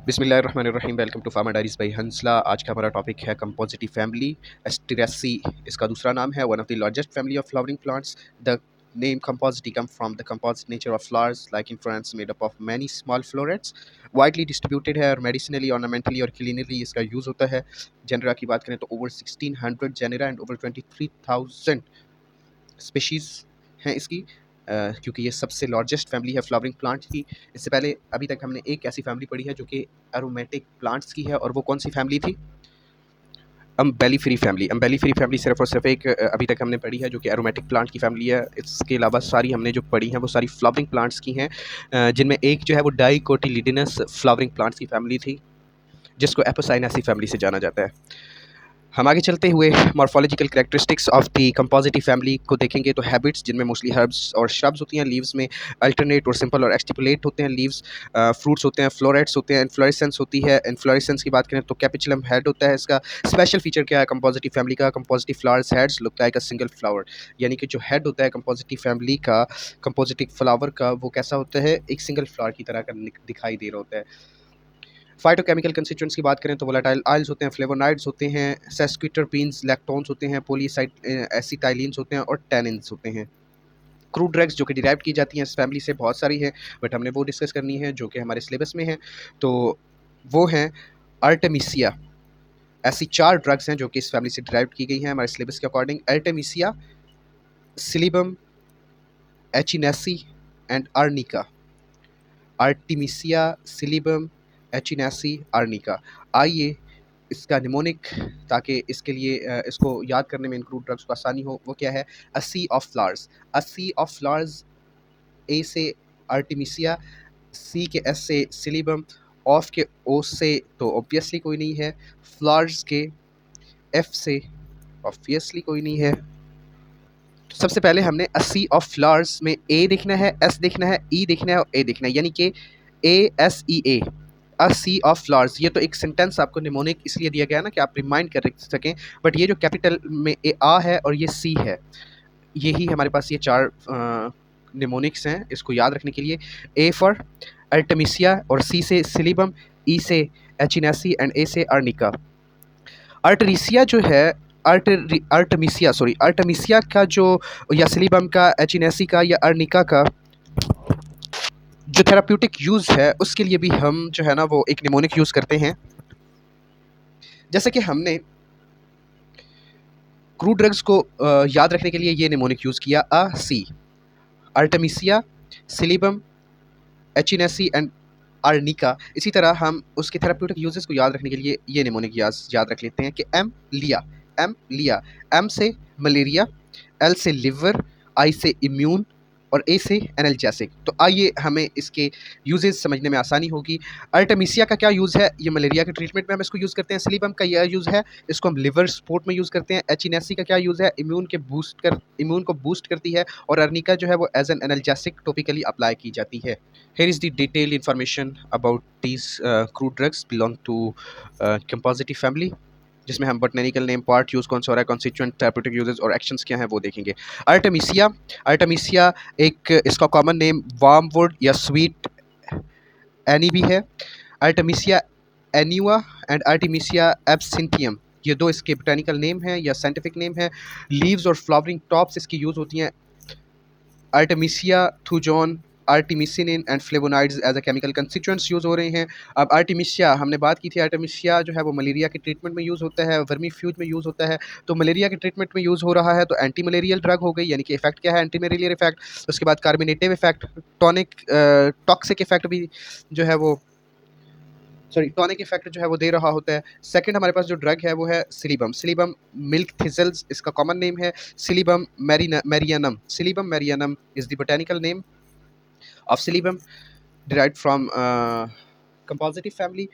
बिस्मिल्लाहिर्रहमानिर्रहीम। Welcome to pharma diaries by Hansla. आज का हमारा टॉपिक है कंपोजिटी फैमिली। एस्टेरेसी इसका दूसरा नाम है। One of the largest family of flowering plants. The name composite come from the composite nature of flowers like in France made up of many small florets widely distributed है और medicinally ornamentally और culinarily इसका use होता है। Genera की बात करें तो over 1600 genera and over 23,000 species हैं इसकी, क्योंकि ये सबसे लार्जेस्ट फैमिली है फ्लावरिंग प्लांट्स की। इससे पहले अभी तक हमने एक ऐसी फैमिली पढ़ी है जो कि एरोमेटिक प्लांट्स की है, और वो कौन सी फैमिली थी? Umbelliferae family. अम्बेलिफेरी फैमिली सिर्फ और सिर्फ एक अभी तक हमने पढ़ी है जो कि एरोमेटिक प्लांट की फैमिली है। इसके अलावा सारी हमने जो पढ़ी हैं वो सारी फ्लावरिंग प्लांट्स की हैं, जिनमें एक जो है वो डाइकोटिलिडेनस फ्लावरिंग प्लांट्स की फैमिली थी, जिसको एपोसाइनेसी फैमिली से जाना जाता है। हम आगे चलते हुए morphological characteristics of the Compositae family को देखेंगे तो हैबिट्स, जिनमें मोस्टली हर्ब्स और श्रब्स होती हैं। लीव्स में अल्टरनेट और सिंपल और एक्सटिपुलेट होते हैं लीव्स। फ्रूट्स होते हैं, फ्लोरेट्स होते हैं, इन्फ्लोरेसेंस होती है। इन्फ्लोरेसेंस की बात करें तो कैपिचुलम हेड होता है इसका। स्पेशल फीचर क्या है कंपोजिटी फैमिली का? Compositae flowers heads look like a single flower, यानी कि जो हेड होता है कंपोजिटी फैमिली का, कंपोजिटी फ्लावर का, वो कैसा होता है? एक सिंगल फ्लावर की तरह का दिखाई दे रहा होता है। फाइटोकेमिकल कंस्टिट्यूएंट्स की बात करें तो वोलेटाइल ऑयल्स होते हैं, फ्लेवोनॉइड्स होते हैं, सेस्क्विटरपीन्स, लैक्टोन्स होते हैं, पॉलीसाइड एसिटाइलिन्स होते हैं और टैनिन्स होते हैं। क्रूड ड्रग्स जो कि डिराइव की जाती हैं इस फैमिली से बहुत सारी हैं, बट हमने वो डिस्कस करनी है जो कि हमारे सिलेबस में है। तो वो हैं आर्टेमिसिया। ऐसी 4 ड्रग्स हैं जो कि इस फैमिली से डिराइव की गई हैं हमारे सिलेबस के according. Artemisia, Silybum, Echinacea and Arnica. Artemisia, Silybum, Echinacea, Arnica. आइए इसका निमोनिक, ताकि इसके लिए इसको याद करने में इंक्लूड ड्रग्स को आसानी हो, वो क्या है? A sea of flowers. A sea of flowers, A से आर्टिमिसिया, सी के एस से सिलिबम, ऑफ के ओ से तो ऑब्वियसली कोई नहीं है, फ्लावर्स के एफ से ऑब्वियसली कोई नहीं है। तो सबसे पहले हमने अ सी ऑफ फ्लावर्स में ए देखना है, एस देखना है, ई देखना है और ए देखना है, यानी कि A S E A, a sea of flowers. ये तो एक सेंटेंस आपको निमोनिक इसलिए दिया गया ना कि आप रिमाइंड कर सकें, बट ये जो कैपिटल में ए आ है और ये सी है, यही हमारे पास ये 4 निमोनिक्स हैं इसको याद रखने के लिए। ए फॉर अर्टेमिसिया और सी से सिलिबम, ई से एचिनेसी एंड ए से अर्निका। अर्टेरिसिया जो है, अर्टेमिसिया का जो, या सिलिबम का, एचिनेसी का या अर्निका का जो थेराप्यूटिक यूज़ है उसके लिए भी हम जो है ना वो एक निमोनिक यूज़ करते हैं। जैसे कि हमने क्रूड ड्रग्स को याद रखने के लिए ये निमोनिक यूज़ किया, अ सी, Artemisia, Silybum, Echinacea and arnica. इसी तरह हम उसके थेराप्यूटिक यूजेस को याद रखने के लिए ये निमोनिक याद रख लेते हैं कि एम लिया, एम लिया, एम से मलेरिया, एल से लिवर, आई से इम्यून और ए से एनाल्जेसिक। तो आइए हमें इसके यूजेस समझने में आसानी होगी। अर्टेमिसिया का क्या यूज़ है? ये मलेरिया के ट्रीटमेंट में हम इसको यूज़ करते हैं। सिलिबम का यह यूज़ है, इसको हम लिवर सपोर्ट में यूज़ करते हैं। एचिनेसी का क्या यूज़ है? इम्यून को बूस्ट करती है। और अर्निका जो है वो as an analgesic topically apply की जाती है। Here is the detailed information about these crude drugs belong to compositive family, जिसमें हम बॉटनिकल नेम, पार्ट यूज़ कौन सा हो रहा है, कॉन्स्टिट्यूएंट, थेराप्यूटिक यूजेस और एक्शंस क्या हैं वो देखेंगे। आर्टेमिसिया, आर्टेमिसिया एक इसका कॉमन नेम वार्मवुड या स्वीट एनी भी है। Artemisia annua and Artemisia absinthium, ये 2 इसके बोटानिकल नेम हैं या साइंटिफिक नेम है। लीव्स और फ्लावरिंग टॉप्स इसकी यूज़ होती हैं। Artemisia thujone, artemisinin and flavonoids as a chemical constituents use हो रहे हैं। अब आर्टिमिसिया हमने बात की थी, आर्टिमिसिया जो है वो मलेरिया के ट्रीटमेंट में यूज़ होता है, वर्मीफ्यूज में यूज़ होता है। तो मलेरिया के ट्रीटमेंट में यूज़ हो रहा है तो एंटी मलेरियल ड्रग हो गई, यानी कि इफेक्ट क्या है? Anti malarial effect. उसके बाद कार्मिनेटिव इफेक्ट, टॉक्सिक इफेक्ट भी जो है वो, टॉनिक इफेक्ट जो है वो दे रहा होता है। सेकंड हमारे पास जो ड्रग है वो है सिलिबम। सिलिबम मिल्क थिजल्स इसका कॉमन नेम है। Silybum marianum, Silybum marianum is the botanical name of Silybum, derived from compositive family।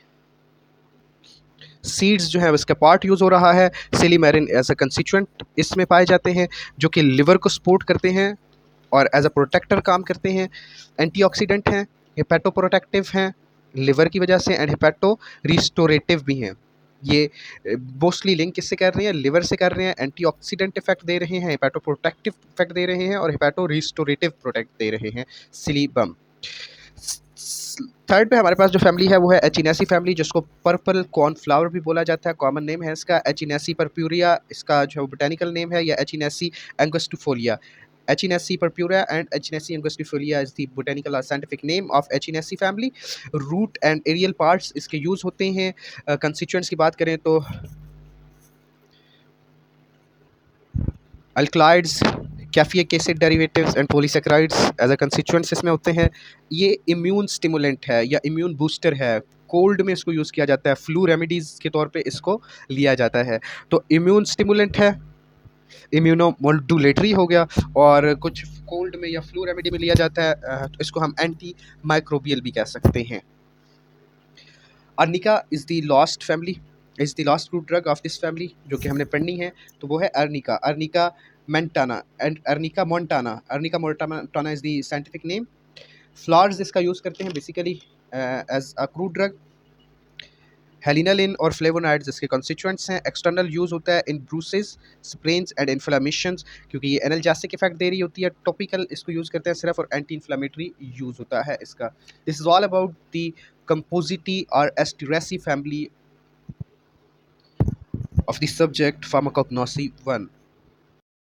Seeds जो है उसका पार्ट यूज़ हो रहा है। सिलीमेरिन एज अ कंस्टिट्यूएंट इसमें पाए जाते हैं, जो कि लिवर को सपोर्ट करते हैं और एज अ प्रोटेक्टर काम करते हैं। एंटीऑक्सीडेंट हैं, हेपेटोप्रोटेक्टिव हैं लिवर की वजह से, एंड हेपेटो रिस्टोरेटिव भी हैं। ये मोस्टली लिंक किससे कर रहे हैं? लिवर से कर रहे हैं। एंटीऑक्सीडेंट इफेक्ट दे रहे हैं, हेपेटोप्रोटेक्टिव इफेक्ट दे रहे हैं और हेपेटो रिस्टोरेटिव प्रोटेक्ट दे रहे हैं सिलिबम। थर्ड पे हमारे पास जो फैमिली है वो है एचिनेसी फैमिली, जिसको पर्पल कॉर्नफ्लावर भी बोला जाता है। कॉमन नेम है इसका एचिनेसी परप्यूरिया, इसका जो बोटेनिकल नेम है, या एचिनेसी एंगस्टिफोलिया। Echinacea purpurea and Echinacea angustifolia is the botanical or scientific name of Echinacea family. Root and aerial parts इसके यूज होते हैं। कंस्टिट्यूएंट्स की बात करें तो alkaloids, caffeic acid derivatives and polysaccharides as a constituents इसमें होते हैं। ये इम्यून स्टिमुलेंट है या इम्यून बूस्टर है। कोल्ड में इसको यूज़ किया जाता है, फ्लू रेमेडीज़ के तौर पे इसको लिया जाता है। तो इम्यून स्टिमुलेंट है, इम्यूनोमोडुलेटरी हो गया, और कुछ कोल्ड में या फ्लू रेमेडी में लिया जाता है, तो इसको हम एंटी माइक्रोबियल भी कह सकते हैं। Arnica is the last family, is the last root drug of this family जो कि हमने पढ़नी है, तो वो है Arnica. Arnica montana and Arnica montana. Arnica montana is the scientific name. Flowers इसका यूज़ करते हैं basically as a crude drug. Helenalin और फ्लेवोनाइड्स इसके कॉन्स्टिट्यूएंट्स हैं। एक्सटर्नल यूज़ होता है in bruises, sprains and inflammations, क्योंकि ये एनाल्जेसिक इफेक्ट दे रही होती है। टॉपिकल इसको यूज़ करते हैं सिर्फ, और एंटी इन्फ्लेमेटरी यूज़ होता है इसका। This is all about the Compositae और Asteraceae family of the subject pharmacognosy 1.